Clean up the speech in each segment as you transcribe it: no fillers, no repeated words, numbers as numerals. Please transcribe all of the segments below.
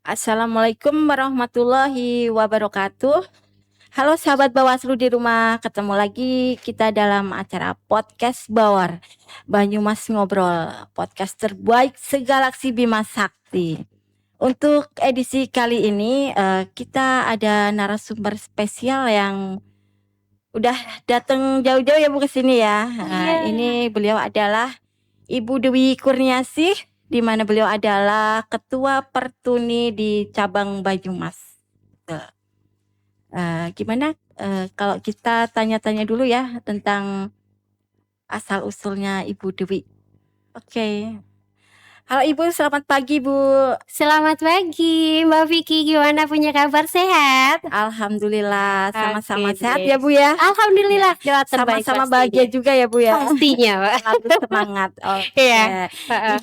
Assalamualaikum warahmatullahi wabarakatuh. Halo sahabat Bawaslu di rumah, ketemu lagi kita dalam acara podcast Bawar Banyumas Ngobrol, podcast terbaik segalaksi Bima Sakti. Untuk edisi kali ini kita ada narasumber spesial yang udah datang jauh-jauh ya Bu ke sini ya. Ini beliau adalah Ibu Dewi Kurniasih, di mana beliau adalah Ketua Pertuni di cabang Banyumas. Gimana kalau kita tanya-tanya dulu ya tentang asal usulnya Ibu Dewi. Oke. Halo Ibu, selamat pagi Bu. Selamat pagi Mbak Vicky, gimana, punya kabar sehat? Alhamdulillah, sama-sama Oke sehat deh. ya Bu ya. Alhamdulillah, doa terbaik Sama-sama pastinya. bahagia juga ya Bu ya. Pastinya Pak. Selalu semangat. Oke. Iya.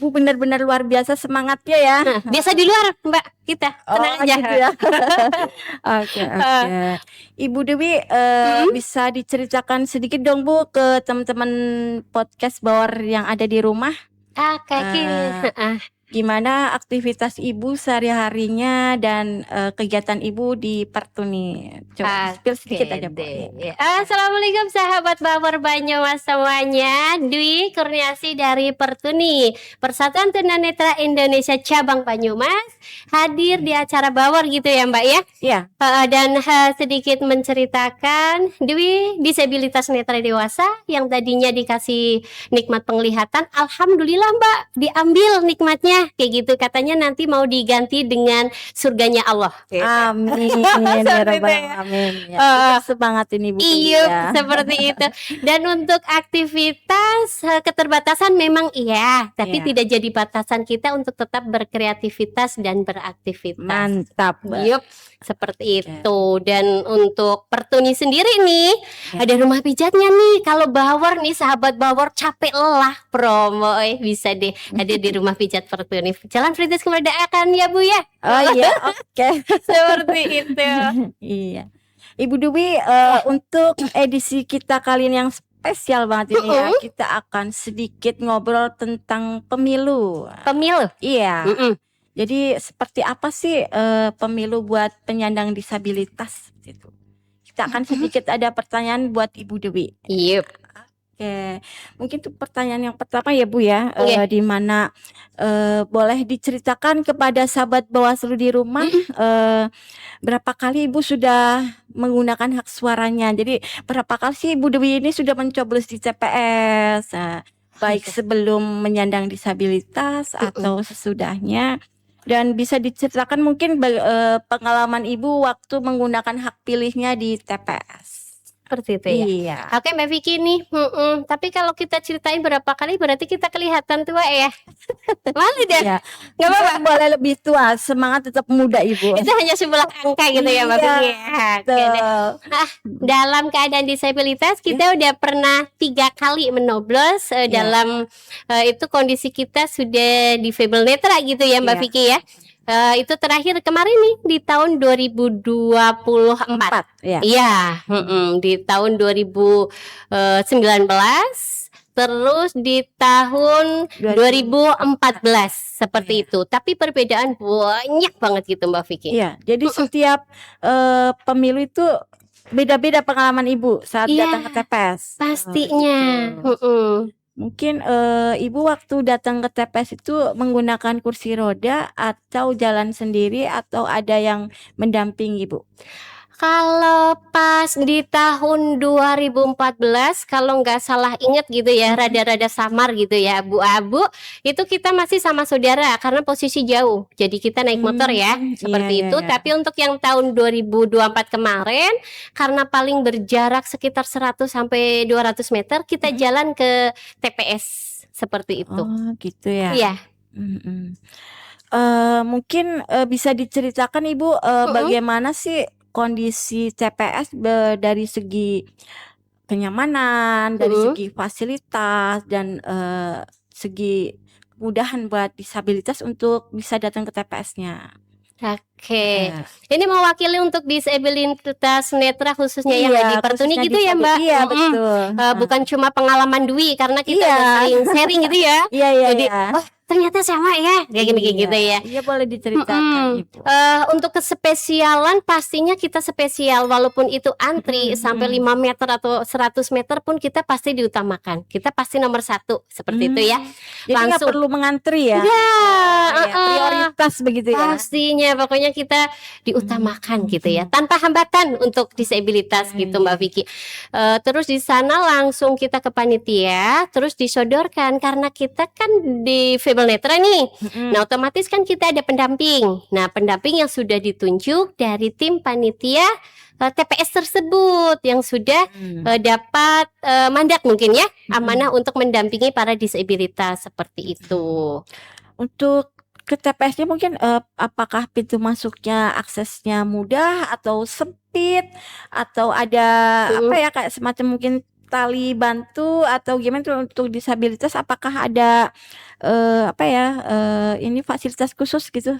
Ibu benar-benar luar biasa semangatnya ya. Nah, biasa di luar Mbak kita, tenang aja. Gitu ya. Oke. Ibu Dewi bisa diceritakan sedikit dong Bu ke teman-teman podcast Bawar yang ada di rumah. Gimana aktivitas Ibu sehari-harinya dan kegiatan Ibu di Pertuni? Coba spill sedikit aja Bu. Assalamualaikum sahabat Bawar Banyumas semuanya. Dwi Kurniasih dari Pertuni, Persatuan Tunanetra Indonesia Cabang Banyumas, hadir di acara Bawar gitu ya Mbak ya. Iya. Dan sedikit menceritakan Dwi disabilitas netra dewasa yang tadinya dikasih nikmat penglihatan, alhamdulillah Mbak diambil nikmatnya, kayak gitu, katanya nanti mau diganti dengan surganya Allah. Amin. Ya Rabbal Alamin. Ya, semangat ini Bu. Iya, seperti itu. Dan untuk aktivitas keterbatasan memang iya, tapi tidak jadi batasan kita untuk tetap berkreativitas dan beraktivitas. Mantap. Yup, seperti itu. Dan untuk Pertuni sendiri nih, ada rumah pijatnya nih. Kalau Bawar nih, sahabat Bawar capek lelah promo, bisa deh hadir di rumah pijat Pertuni, Jalan Perintis Kemerdekaan ya Bu ya. Oh iya, oke. Seperti itu. Iya. Ibu Dewi, untuk edisi kita kali ini yang spesial banget ini ya, kita akan sedikit ngobrol tentang pemilu. Pemilu? Iya. Jadi seperti apa sih pemilu buat penyandang disabilitas gitu. Kita akan sedikit ada pertanyaan buat Ibu Dewi. Yep. Oke, mungkin tuh pertanyaan yang pertama ya Bu ya, di mana boleh diceritakan kepada sahabat Bawaslu di rumah berapa kali Ibu sudah menggunakan hak suaranya. Jadi berapa kali sih Ibu Dewi ini sudah mencoblos di TPS, baik sebelum menyandang disabilitas atau sesudahnya. Dan bisa diceritakan mungkin pengalaman Ibu waktu menggunakan hak pilihnya di TPS. Seperti itu ya. Iya. Oke Mbak Vicky nih, tapi kalau kita ceritain berapa kali berarti kita kelihatan tua ya. Malu deh. Ya. Gak apa-apa, boleh lebih tua, semangat tetap muda Ibu. Itu hanya sebelah angka gitu ya Mbak Vicky. Dalam keadaan disabilitas kita udah pernah 3 kali menoblos dalam itu kondisi kita sudah disable netra gitu ya Mbak Vicky ya. Itu terakhir kemarin nih di tahun 2024. Iya, di tahun 2019, terus di tahun 2014 seperti itu. Tapi perbedaan banyak banget gitu Mbak Vicky. Iya, jadi setiap pemilu itu beda-beda pengalaman Ibu saat datang ke TPS. Pastinya. Mungkin Ibu waktu datang ke TPS itu menggunakan kursi roda atau jalan sendiri atau ada yang mendampingi Ibu? Kalau pas di tahun 2014, kalau nggak salah ingat gitu ya, rada-rada samar gitu ya, abu-abu, itu kita masih sama saudara karena posisi jauh. Jadi kita naik motor ya, seperti itu. Tapi untuk yang tahun 2024 kemarin, karena paling berjarak sekitar 100 sampai 200 meter, kita jalan ke TPS seperti itu. Oh, gitu ya. Iya. Mungkin bisa diceritakan Ibu bagaimana sih kondisi TPS dari segi kenyamanan, dari segi fasilitas dan segi kemudahan buat disabilitas untuk bisa datang ke TPS-nya. Oke, ini mewakili untuk disabilitas netra khususnya yang di Pertuni gitu ya Mbak? Iya betul. Bukan cuma pengalaman Dwi karena kita sering sharing gitu ya. Iya. Jadi ternyata sama ya kayak gini gitu ya. Iya, boleh diceritakan Ibu. Untuk kespesialan pastinya kita spesial walaupun itu antri sampai 5 meter atau 100 meter pun kita pasti diutamakan. Kita pasti nomor 1 seperti itu ya. Jadi nggak Langsung perlu mengantri ya? enggak, Ya, prioritas begitu ya? pastinya pokoknya kita diutamakan gitu ya, tanpa hambatan untuk disabilitas gitu Mbak Vicky. Terus di sana langsung kita ke panitia, terus disodorkan karena kita kan di Fable Netra nih. Nah, otomatis kan kita ada pendamping. Nah, pendamping yang sudah ditunjuk dari tim panitia TPS tersebut yang sudah dapat mandat mungkin ya, amanah untuk mendampingi para disabilitas seperti itu. Untuk ke TPS-nya mungkin apakah pintu masuknya aksesnya mudah atau sempit atau ada apa ya kayak semacam mungkin tali bantu atau gimana tuh untuk disabilitas, apakah ada apa ya ini fasilitas khusus gitu?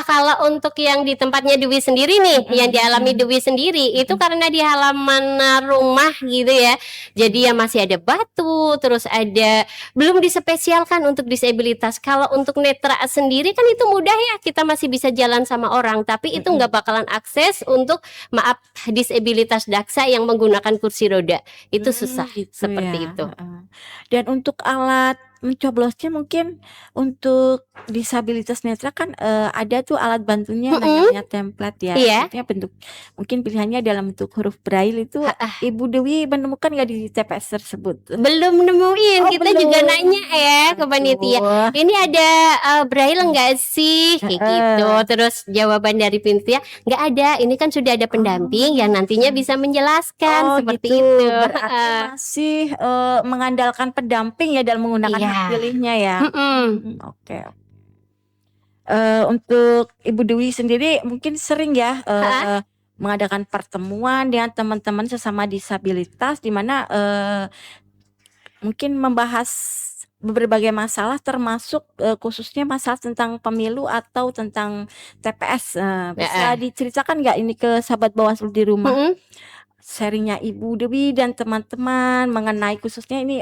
Kalau untuk yang di tempatnya Dewi sendiri nih, yang dialami Dewi sendiri, itu karena di halaman rumah gitu ya. Jadi ya masih ada batu, terus ada belum dispesialkan untuk disabilitas. Kalau untuk netra sendiri kan itu mudah ya, kita masih bisa jalan sama orang, tapi itu nggak bakalan akses untuk maaf disabilitas daksa yang menggunakan kursi roda. Itu susah Gitu seperti ya. itu. Dan untuk alat mencoblosnya mungkin untuk disabilitas netra kan ada tuh alat bantunya namanya template ya. Iya. Maksudnya bentuk mungkin pilihannya dalam bentuk huruf braille itu. Ibu Dewi menemukan nggak di TPS tersebut? Belum nemuin, kita belum. juga nanya ya ke panitia. Aduh. Ini ada braille enggak sih? Kayak gitu. Terus jawaban dari panitia, enggak ada. Ini kan sudah ada pendamping yang nantinya bisa menjelaskan seperti gitu. itu. Berarti masih mengandalkan pendamping ya dalam menggunakan hak pilihnya ya. Oke. Untuk Ibu Dewi sendiri mungkin sering ya mengadakan pertemuan dengan teman-teman sesama disabilitas di mana mungkin membahas berbagai masalah termasuk khususnya masalah tentang pemilu atau tentang TPS. Bisa diceritakan nggak ini ke sahabat Bawaslu di rumah? Sharingnya Ibu Dewi dan teman-teman mengenai khususnya ini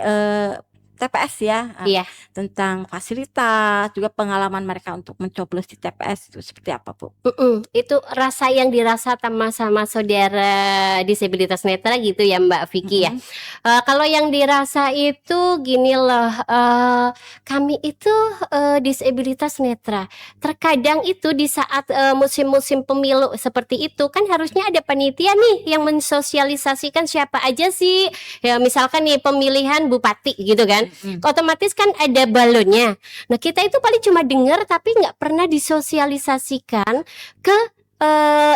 TPS ya, tentang fasilitas juga pengalaman mereka untuk mencoblos di TPS itu seperti apa Bu? Itu rasa yang dirasa sama saudara disabilitas netra gitu ya Mbak Vicky ya. Kalau yang dirasa itu gini loh, kami itu disabilitas netra. Terkadang itu di saat musim-musim pemilu seperti itu kan harusnya ada panitia nih yang mensosialisasikan siapa aja sih. Ya misalkan nih pemilihan bupati gitu kan. Otomatis kan ada balonnya. Nah kita itu paling cuma dengar tapi nggak pernah disosialisasikan ke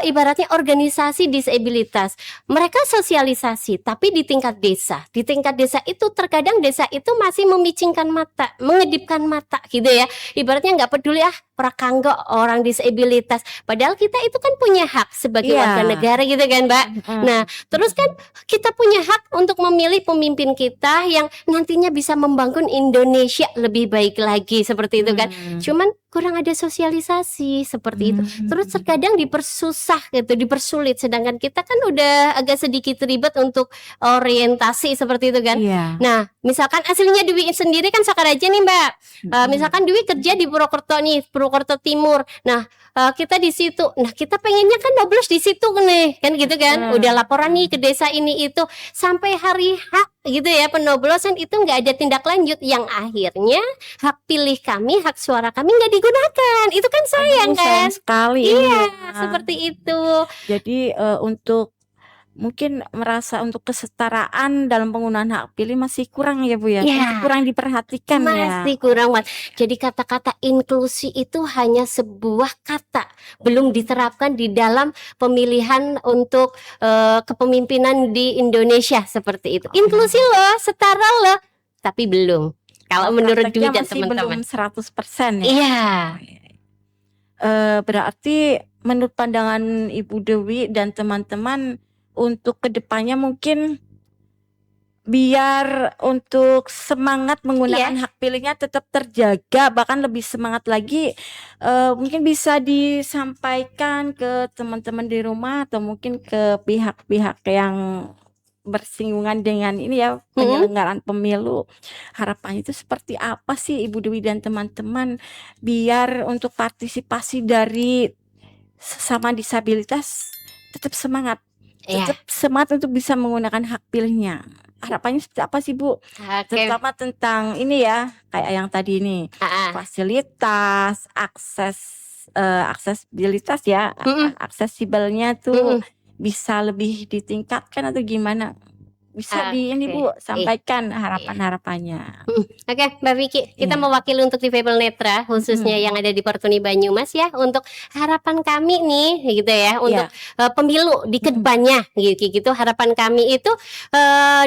ibaratnya organisasi disabilitas. Mereka sosialisasi tapi di tingkat desa. Di tingkat desa itu terkadang desa itu masih memicingkan mata, mengedipkan mata gitu ya. Ibaratnya nggak peduli prakanggo orang disabilitas. Padahal kita itu kan punya hak sebagai warga negara gitu kan Mbak. Nah terus kan kita punya hak untuk memilih pemimpin kita yang nantinya bisa membangun Indonesia lebih baik lagi seperti itu kan. Cuman kurang ada sosialisasi seperti itu. Terus terkadang dipersusah gitu, dipersulit. Sedangkan kita kan udah agak sedikit ribet untuk orientasi seperti itu kan. Nah, misalkan aslinya Dewi sendiri kan Sakaraja nih Mbak. Misalkan Dewi kerja di Purwokerto nih, Purwokerto Timur. Nah, kita di situ. Nah, kita pengennya kan nyoblos di situ nih, kan gitu kan. Udah laporan nih ke desa ini itu sampai hari H gitu ya pencoblosan itu nggak ada tindak lanjut yang akhirnya hak pilih kami, hak suara kami nggak digunakan. Itu kan sayang kan? Sayang sekali. Iya, seperti itu. Jadi untuk mungkin merasa untuk kesetaraan dalam penggunaan hak pilih masih kurang ya Bu ya, masih kurang diperhatikan ya. Masih kurang Mas. Jadi kata-kata inklusi itu hanya sebuah kata, belum diterapkan di dalam pemilihan untuk kepemimpinan di Indonesia seperti itu. Inklusi loh, setara loh, tapi belum. Kalau menurut Dewi dan teman-teman belum 100% ya. Iya. Berarti menurut pandangan Ibu Dewi dan teman-teman untuk kedepannya mungkin biar untuk semangat menggunakan hak pilihnya tetap terjaga, bahkan lebih semangat lagi, mungkin bisa disampaikan ke teman-teman di rumah atau mungkin ke pihak-pihak yang bersinggungan dengan ini ya, penyelenggaraan pemilu. Harapannya itu seperti apa sih Ibu Dewi dan teman-teman biar untuk partisipasi dari sesama disabilitas tetap semangat Iya. untuk bisa menggunakan hak pilihnya. Harapannya seperti apa sih Bu? Oke. Terutama tentang ini ya, kayak yang tadi ini, fasilitas, aksesibilitas ya, aksesibelnya tuh bisa lebih ditingkatkan atau gimana? Bisa ini Bu sampaikan harapan-harapannya. Oke, Mbak Vicky, kita mewakili untuk Difabel Netra khususnya yang ada di Pertuni Banyumas ya, untuk harapan kami nih gitu ya, untuk pemilu di kedepannya gitu. Harapan kami itu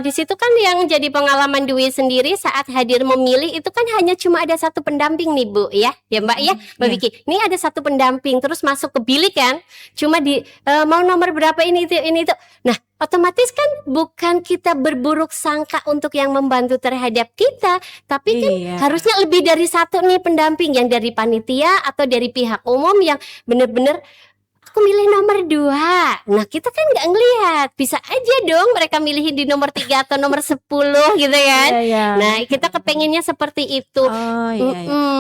di situ kan yang jadi pengalaman Dwi sendiri saat hadir memilih itu kan hanya cuma ada satu pendamping nih Bu ya Mbak ya, Mbak Vicky. Ini ada satu pendamping terus masuk ke bilik kan, cuma di mau nomor berapa ini itu. Nah, otomatis kan bukan kita berburuk sangka untuk yang membantu terhadap kita, tapi kan harusnya lebih dari satu nih pendamping, yang dari panitia atau dari pihak umum yang benar-benar aku milih nomor 2. Nah kita kan nggak ngelihat, bisa aja dong mereka milihin di nomor 3 atau nomor 10 gitu kan. Nah kita kepengennya seperti itu.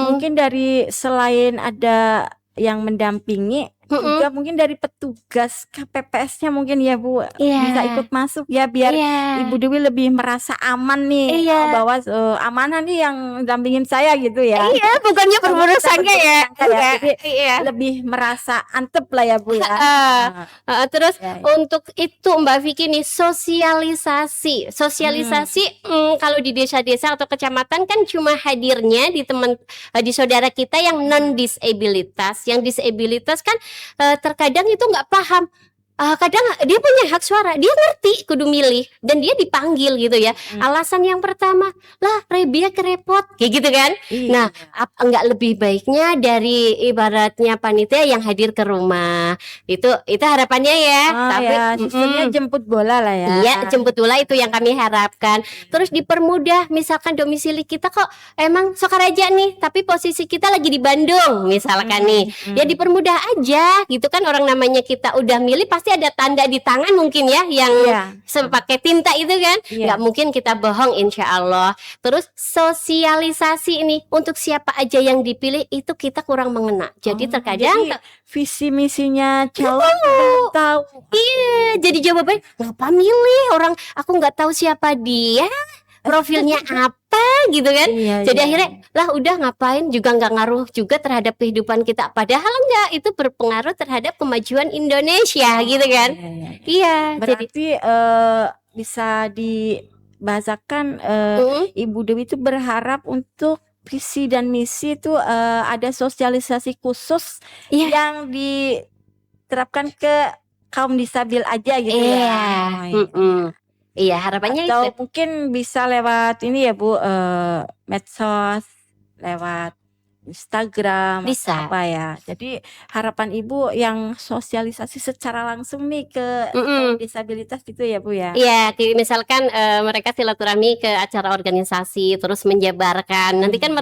Mungkin dari selain ada yang mendampingi, juga mungkin dari petugas KPPS-nya mungkin ya Bu, bisa ikut masuk ya, biar Ibu Dewi lebih merasa aman nih, bahwa amanah nih yang dampingin saya gitu ya. Bukannya berburuk sangka ya. Jadi lebih merasa antep lah ya Bu ya. Terus untuk itu Mbak Vicky nih, sosialisasi kalau di desa-desa atau kecamatan kan cuma hadirnya di saudara kita yang non disabilitas. Yang disabilitas kan terkadang itu nggak paham. Kadang dia punya hak suara, dia ngerti kudu milih dan dia dipanggil gitu ya. Alasan yang pertama, lah Rebia kerepot kayak gitu kan. Nah, enggak lebih baiknya dari ibaratnya panitia yang hadir ke rumah. Itu harapannya ya. Tapi sistemnya jemput bola lah ya. Iya, jemput bola itu yang kami harapkan. Terus dipermudah, misalkan domisili kita kok emang Sokaraja nih, tapi posisi kita lagi di Bandung misalkan nih. Ya dipermudah aja gitu kan, orang namanya kita udah milih pasti ada tanda di tangan mungkin ya, yang pakai tinta itu kan. Nggak mungkin kita bohong insya Allah. Terus sosialisasi ini untuk siapa aja yang dipilih itu kita kurang mengena. Jadi terkadang visi misinya calon tahu. Iya, jadi jawabannya ngapa milih orang aku nggak tahu siapa dia, profilnya apa gitu kan. Jadi akhirnya lah udah ngapain juga nggak ngaruh juga terhadap kehidupan kita, padahal enggak, itu berpengaruh terhadap kemajuan Indonesia gitu kan. Berarti bisa dibahasakan Ibu Dewi itu berharap untuk visi dan misi itu ada sosialisasi khusus yang diterapkan ke kaum disabil aja gitu ya. Iya, harapannya atau itu. Mungkin bisa lewat ini ya Bu, medsos, lewat Instagram, bisa apa ya. Jadi harapan Ibu yang sosialisasi secara langsung nih ke disabilitas gitu ya Bu ya. Iya, misalkan mereka silaturahmi ke acara organisasi terus menjabarkan. Nanti kan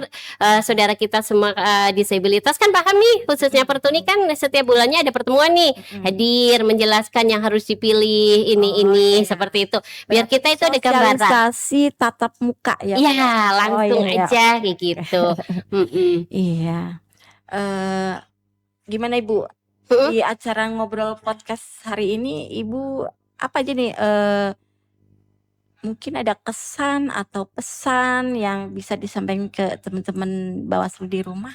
saudara kita semua disabilitas kan paham nih, khususnya Pertuni kan setiap bulannya ada pertemuan nih, hadir menjelaskan yang harus dipilih ini seperti itu. Biar kita itu ada gambaran. Sosialisasi tatap muka ya. Iya, langsung aja kayak gitu. Iya. Gimana Ibu? Di acara ngobrol podcast hari ini Ibu apa aja nih, mungkin ada kesan atau pesan yang bisa disampaikan ke teman-teman Bawaslu di rumah?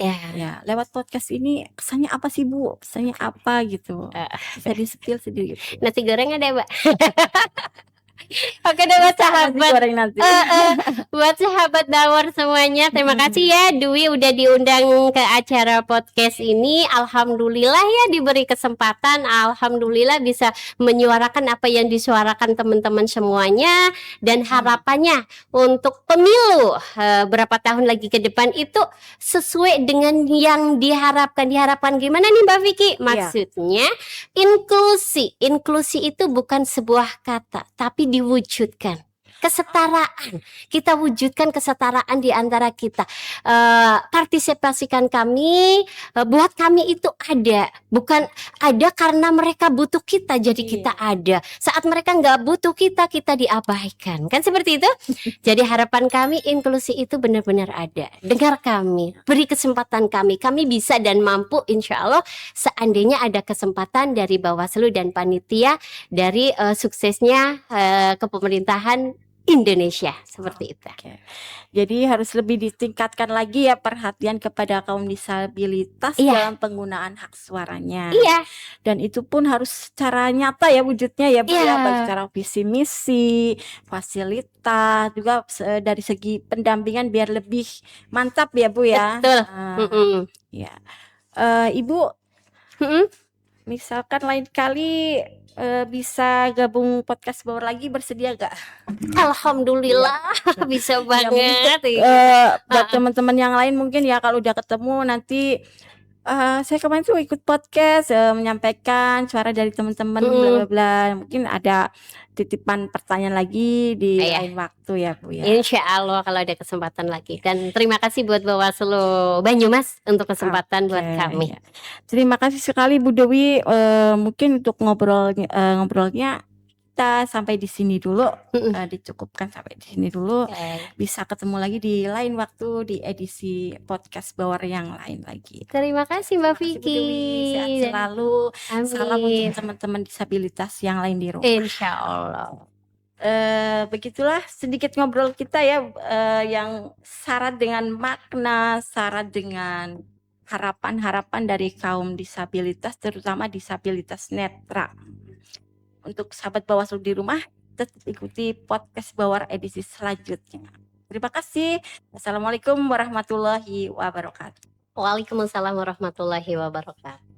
Ya, lewat podcast ini kesannya apa sih Bu? Pesannya apa gitu? Bisa di-spill sedikit. Nasi goreng ada Mbak? Oke deh buat sahabat, buat sahabat Dawar semuanya, terima kasih ya Dwi udah diundang ke acara podcast ini. Alhamdulillah ya diberi kesempatan, alhamdulillah bisa menyuarakan apa yang disuarakan teman-teman semuanya. Dan harapannya untuk pemilu berapa tahun lagi ke depan itu sesuai dengan yang diharapkan. Diharapkan gimana nih Mbak Vicky? Maksudnya inklusi itu bukan sebuah kata, tapi diwujudkan. kesetaraan. Kita wujudkan kesetaraan di antara kita. Partisipasikan kami, buat kami itu ada, bukan ada karena mereka butuh kita, jadi kita ada. Saat mereka nggak butuh kita, kita diabaikan, kan seperti itu. Jadi harapan kami inklusi itu benar-benar ada. Dengar kami, beri kesempatan kami bisa dan mampu, insya Allah. Seandainya ada kesempatan dari Bawaslu dan panitia dari suksesnya kepemerintahan Indonesia seperti itu. Oke. Jadi harus lebih ditingkatkan lagi ya perhatian kepada kaum disabilitas dalam penggunaan hak suaranya. Iya. Dan itu pun harus secara nyata ya wujudnya ya Bu ya, Iya. baik secara visi misi, fasilitas, juga dari segi pendampingan biar lebih mantap ya Bu ya. Betul. Ya. Ibu, misalkan lain kali bisa gabung podcast Bawor lagi, bersedia gak? Alhamdulillah bisa banget. Buat teman-teman yang lain mungkin ya kalau udah ketemu nanti saya kemarin tuh ikut podcast menyampaikan suara dari teman-teman bla bla bla. Mungkin ada titipan pertanyaan lagi di lain waktu ya Bu ya. Insya Allah kalau ada kesempatan lagi. Dan terima kasih buat Bawaslu Banyumas untuk kesempatan buat kami. Ya. Terima kasih sekali Bu Dewi. Mungkin untuk ngobrolnya kita sampai di sini dulu, dicukupkan sampai di sini dulu. Bisa ketemu lagi di lain waktu di edisi podcast Bawor yang lain lagi. Terima kasih Mbak Vicky. Sehat selalu. Amin. Salam untuk teman-teman disabilitas yang lain di rumah. Insya Allah. Begitulah sedikit ngobrol kita ya, yang syarat dengan makna, syarat dengan harapan-harapan dari kaum disabilitas, terutama disabilitas netra. Untuk sahabat Bawaslu di rumah, tetap ikuti podcast Bawor edisi selanjutnya. Terima kasih. Assalamualaikum warahmatullahi wabarakatuh. Waalaikumsalam warahmatullahi wabarakatuh.